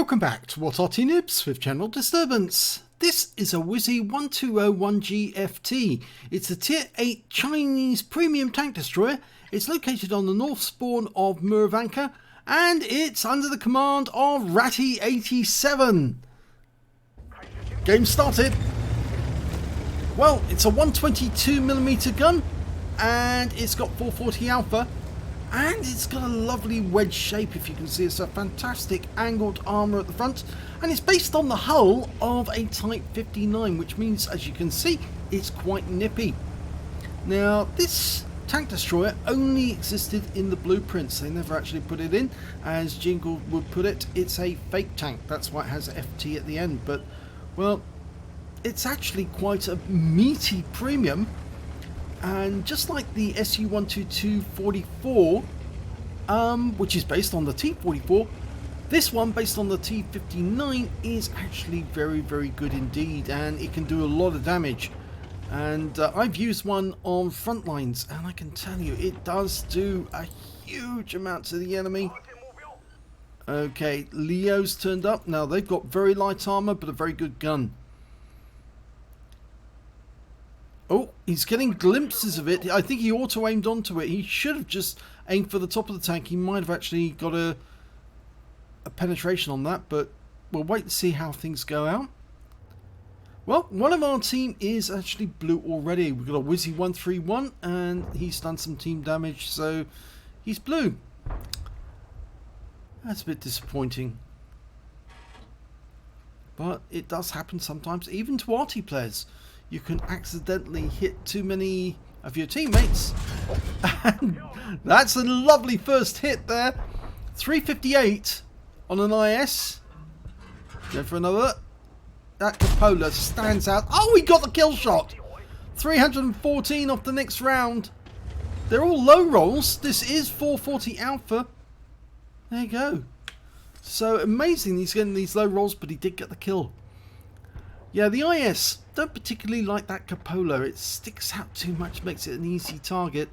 Welcome back to What Arty Noobs with General Disturbance. This is a WZ-120-1G FT. It's a Tier 8 Chinese premium tank destroyer. It's located on the north spawn of Murovanka and it's under the command of Radley 87. Game started. Well, it's a 122mm gun and it's got 440 alpha. And it's got a lovely wedge shape, if you can see. It's a fantastic angled armour at the front. And it's based on the hull of a Type 59, which means, as you can see, it's quite nippy. Now, this tank destroyer only existed in the blueprints. They never actually put it in. As Jingle would put it, it's a fake tank. That's why it has FT at the end. But, well, it's actually quite a meaty premium. And just like the SU-122-44, which is based on the T-44, this one, based on the T-59, is actually very, very good indeed, and it can do a lot of damage. And I've used one on front lines, and I can tell you, it does do a huge amount to the enemy. Okay, Leo's turned up. Now, they've got very light armor, but a very good gun. Oh, he's getting glimpses of it. I think he auto-aimed onto it. He should have just aimed for the top of the tank. He might have actually got a penetration on that, but we'll wait to see how things go out. Well, one of our team is actually blue already. We've got a WZ-131, and he's done some team damage, so he's blue. That's a bit disappointing. But it does happen sometimes, even to Arty players. You can accidentally hit too many of your teammates. And that's a lovely first hit there. 358 on an IS. Go for another. That Cupola stands out. Oh, he got the kill shot. 314 off the next round. They're all low rolls. This is 440 alpha. There you go. So amazing he's getting these low rolls, but he did get the kill. Yeah, the IS don't particularly like that Cupola. It sticks out too much, makes it an easy target.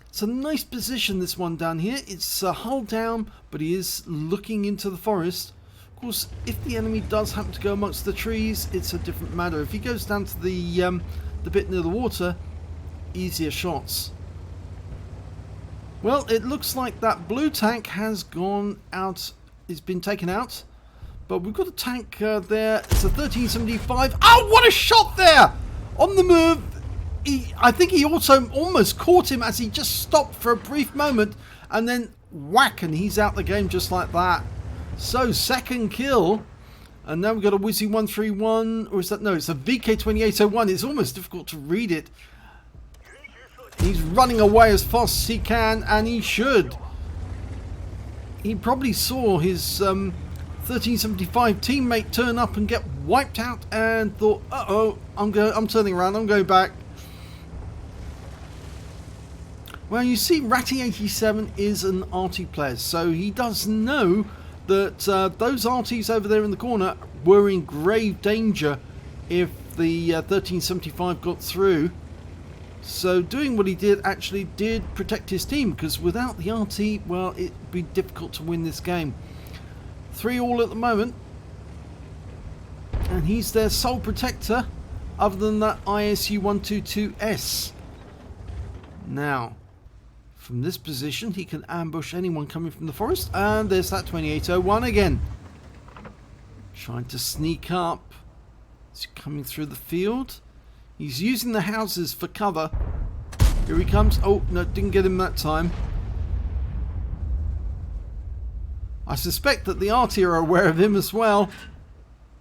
It's a nice position, this one down here. It's hull down, but he is looking into the forest. Of course, if the enemy does happen to go amongst the trees, it's a different matter. If he goes down to the bit near the water, easier shots. Well, it looks like that blue tank has gone out. It's been taken out. But we've got a tank there. It's a 1375. Oh, what a shot there! On the move. I think he also almost caught him as he just stopped for a brief moment. And then whack, and he's out the game just like that. So, second kill. And now we've got a WZ-131. Or is that? No, it's a VK-2801. It's almost difficult to read it. He's running away as fast as he can. And he should. He probably saw his 1375 teammate turn up and get wiped out and thought, uh-oh, I'm turning around, I'm going back. Well, you see, Radley 87 is an Arty player, so he does know that those Arties over there in the corner were in grave danger if the 1375 got through. So doing what he did actually did protect his team, because without the Arty, well, it'd be difficult to win this game. 3-all at the moment, and he's their sole protector other than that ISU-122S. Now, from this position he can ambush anyone coming from the forest, and there's that 2801 again. Trying to sneak up. He's coming through the field. He's using the houses for cover. Here he comes. Oh, no, didn't get him that time. I suspect that the Arty are aware of him as well.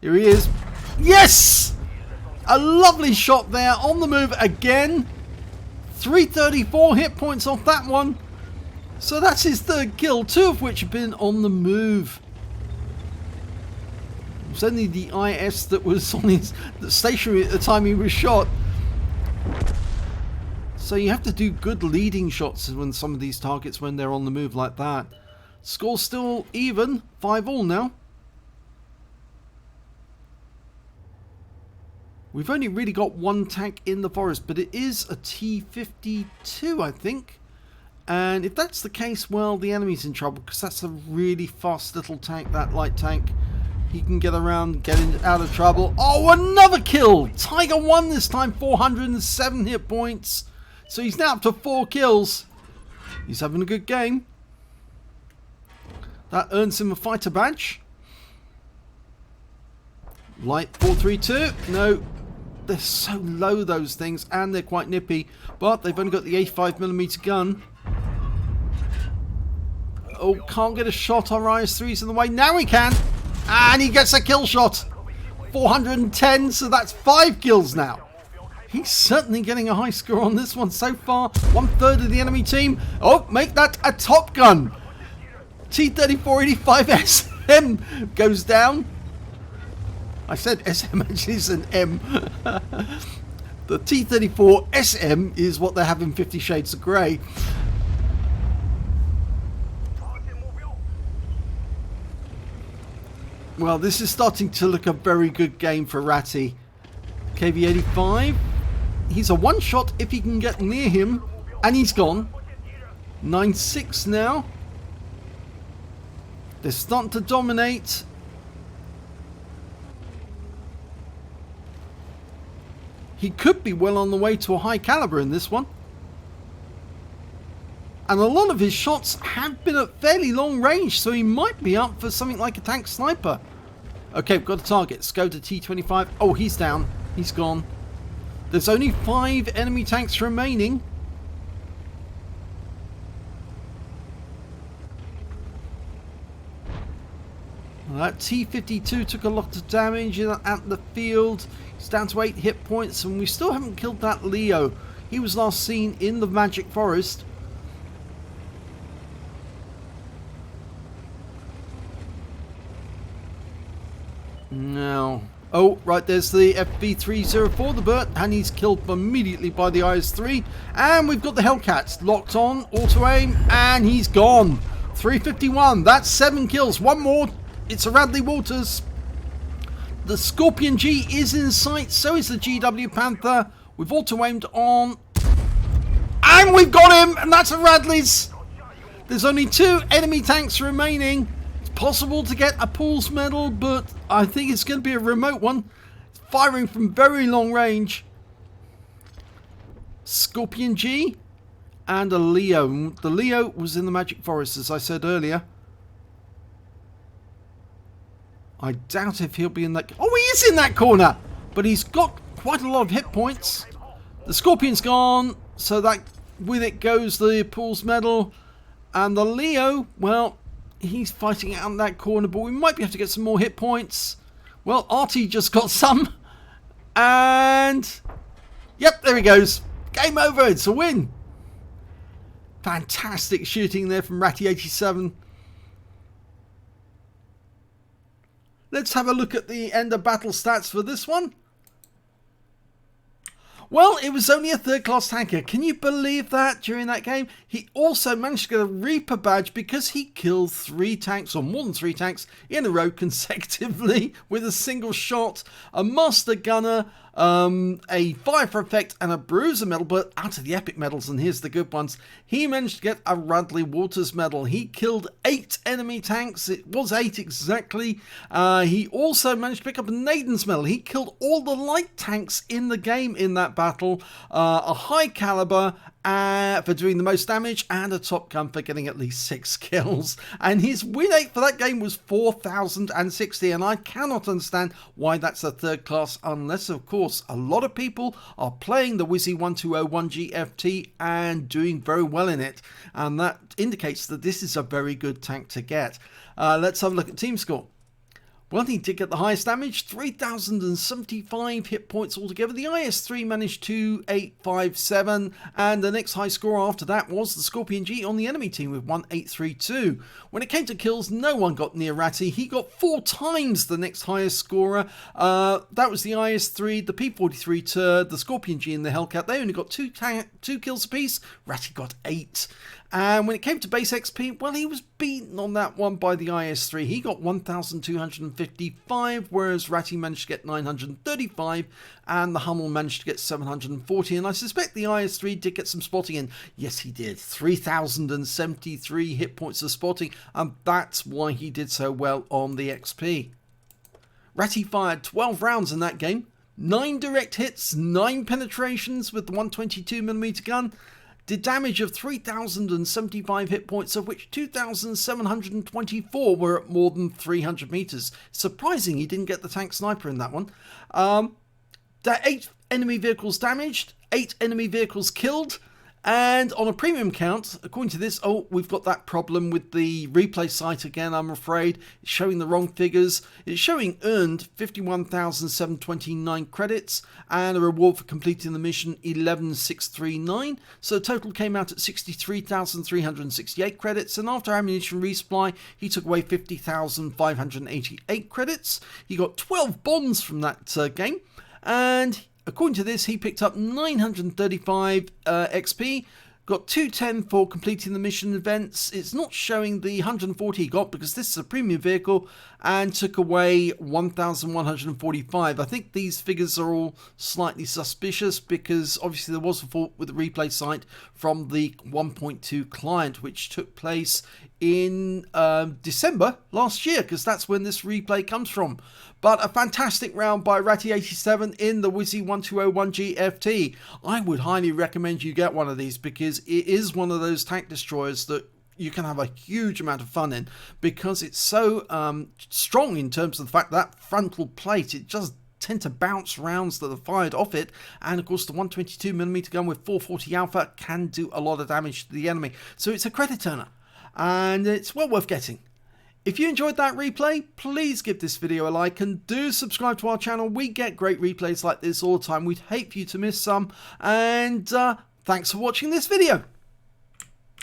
Here he is. Yes! A lovely shot there on the move again. 334 hit points off that one. So that's his third kill, 2 of which have been on the move. It was only the IS that was on his stationary at the time he was shot. So you have to do good leading shots when some of these targets when they're on the move like that. Score still even, 5-all now. We've only really got one tank in the forest, but it is a T-52, I think. And if that's the case, well, the enemy's in trouble, because that's a really fast little tank, that light tank. He can get around, get out of trouble. Oh, another kill! Tiger won this time, 407 hit points. So he's now up to 4 kills. He's having a good game. That earns him a fighter badge. Light 432. No, they're so low, those things, and they're quite nippy. But they've only got the 85mm gun. Oh, can't get a shot. Our IS-3's in the way. Now he can. And he gets a kill shot. 410, so that's 5 kills now. He's certainly getting a high score on this one so far. 1/3 of the enemy team. Oh, make that a Top Gun. T-3485SM goes down. I said SM, actually it's an M. The T-34SM is what they have in 50 Shades of Grey. Well, this is starting to look a very good game for Ratty. KV-85. He's a one-shot if he can get near him. And he's gone. 9-6 now. They're starting to dominate. He could be well on the way to a high caliber in this one. And a lot of his shots have been at fairly long range, so he might be up for something like a tank sniper. Okay, we've got a target. Let's go to T-25. Oh, he's down. He's gone. There's only 5 enemy tanks remaining. Well, that T-52 took a lot of damage at the field. He's down to 8 hit points, and we still haven't killed that Leo. He was last seen in the Magic Forest. Now, oh, right, there's the FV304, the Burt, and he's killed immediately by the IS-3. And we've got the Hellcats locked on, auto-aim, and he's gone. 351, that's 7 kills. One more, it's a Radley Walters. The Scorpion G is in sight, so is the GW Panther. We've auto-aimed on, and we've got him, and that's a Radley's. There's only 2 enemy tanks remaining. Possible to get a Paul's medal, but I think it's going to be a remote one. It's firing from very long range. Scorpion G and a Leo. The Leo was in the Magic Forest, as I said earlier. I doubt if he'll be in that. Oh, he is in that corner, but he's got quite a lot of hit points. The Scorpion's gone, so that with it goes the Paul's medal, and the Leo, well, he's fighting out in that corner, but we might be able to get some more hit points. Well, Arty just got some. And yep, there he goes. Game over. It's a win. Fantastic shooting there from Ratty87. Let's have a look at the end of battle stats for this one. Well, it was only a 3rd class tanker. Can you believe that during that game? He also managed to get a Reaper badge because he killed 3 tanks, or more than 3 tanks, in a row consecutively with a single shot. A Master Gunner, a Fire for Effect, and a Bruiser medal. But out of the epic medals, and here's the good ones, he managed to get a Radley Walters medal. He killed 8 enemy tanks. It was 8 exactly. He also managed to pick up a Naydin's medal. He killed all the light tanks in the game in that battle. A high caliber for doing the most damage, and a Top Gun for getting at least 6 kills. And his win rate for that game was 4,060, and I cannot understand why that's a 3rd class, unless of course a lot of people are playing the WZ-120-1G FT and doing very well in it, and that indicates that this is a very good tank to get. Let's have a look at team score. Well, he did get the highest damage, 3,075 hit points altogether. The IS-3 managed 2,857, and the next high score after that was the Scorpion G on the enemy team with 1,832. When it came to kills, no one got near Ratty. He got 4 times the next highest scorer. That was the IS-3, the P-43 Turd, the Scorpion G and the Hellcat. They only got 2 kills apiece. Ratty got 8. And when it came to base XP, well, he was beaten on that one by the IS-3. He got 1,255, whereas Ratty managed to get 935, and the Hummel managed to get 740. And I suspect the IS-3 did get some spotting in. Yes, he did. 3,073 hit points of spotting, and that's why he did so well on the XP. Ratty fired 12 rounds in that game, 9 direct hits, 9 penetrations with the 122mm gun, did damage of 3,075 hit points, of which 2,724 were at more than 300 meters. Surprising he didn't get the tank sniper in that one. 8 enemy vehicles damaged, 8 enemy vehicles killed, and on a premium count, according to this, oh, we've got that problem with the replay site again, I'm afraid. It's showing the wrong figures. It's showing earned 51,729 credits and a reward for completing the mission 11,639. So the total came out at 63,368 credits, and after ammunition resupply, he took away 50,588 credits. He got 12 bombs from that game, and according to this, he picked up 935 XP, got 210 for completing the mission events. It's not showing the 140 he got because this is a premium vehicle, and took away 1,145. I think these figures are all slightly suspicious because obviously there was a fault with the replay site from the 1.2 client, which took place in December last year, because that's when this replay comes from. But a fantastic round by Ratty87 in the WZ-120-1G FT. I would highly recommend you get one of these because it is one of those tank destroyers that you can have a huge amount of fun in, because it's so strong in terms of the fact that frontal plate, it just tend to bounce rounds that are fired off it, and of course the 122mm gun with 440 alpha can do a lot of damage to the enemy. So it's a credit earner, and it's well worth getting. If you enjoyed that replay, please give this video a like and do subscribe to our channel. We get great replays like this all the time. We'd hate for you to miss some, and thanks for watching this video.